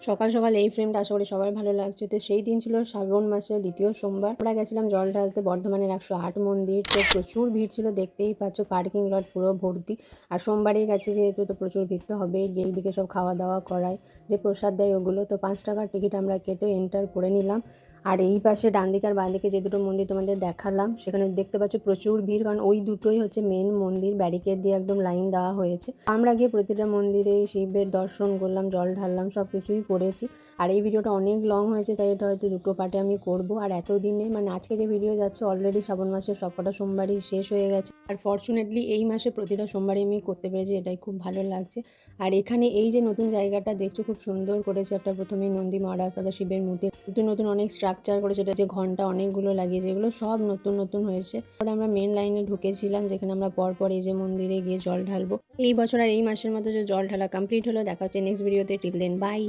সকাল সকাল এই ফ্রেমটা আশা করি সবার ভালো লাগছে। তো সেই দিন ছিল শ্রাবণ মাসের ২য় সোমবার। আমরা গেছিলাম জল ঢালতে বর্ধমানের ১০৮ মন্দির। তো প্রচুর ভিড় ছিল, দেখতেই পাচ্ছ পার্কিং লট পুরো ভর্তি। আর সোমবারেই গেছে যেহেতু তো প্রচুর ভিড় তো হবেই। গিয়ে এইদিকে সব খাওয়া দাওয়া করায়, যে প্রসাদ দেয় ওগুলো। তো ৫ টাকার টিকিট আমরা কেটে এন্টার করে নিলাম। আর এই পাশে ডান দিকে আর বাঁ দিকে যে দুটো মন্দির তোমাদের দেখালাম, সেখানে দেখতে পাচ্ছ প্রচুর ভিড়, কারণ ওই দুটোই হচ্ছে মেন মন্দির। ব্যারিকেড দিয়ে একদম লাইন দেওয়া হয়েছে। আমরা গিয়ে প্রতিটা মন্দিরে শিবের দর্শন করলাম, জল ঢাললাম, সব কিছুই করেছি। আর এই ভিডিওটা অনেক লং হয়েছে, তাই এটা হয়তো দুটো পার্টে আমি করব। আর এতদিনে মানে আজকে যে ভিডিও যাচ্ছে অলরেডি শ্রাবণ মাসের সবকটা সোমবারই শেষ হয়ে গেছে। আর ফর্চুনেটলি এই মাসে প্রতিটা সোমবারই আমি করতে পেরেছি, এটাই খুব ভালো লাগছে। আর এখানে এই যে নতুন জায়গাটা দেখছো, খুব সুন্দর করেছে। একটা প্রথমেই নন্দী মহারাজ, তারপর শিবের মূর্তি, নতুন নতুন অনেক স্ট্রাকচার করেছে। এটা যে ঘন্টা অনেকগুলো লাগিয়েছে, এগুলো সব নতুন নতুন হয়েছে। পরে আমরা মেন লাইনে ঢুকেছিলাম, যেখানে আমরা পরপর এই যে মন্দিরে গিয়ে জল ঢালবো। এই বছর আর এই মাসের মধ্যে যে জল ঢালা কমপ্লিট হলো। দেখা হচ্ছে নেক্সট ভিডিওতে। Till then by.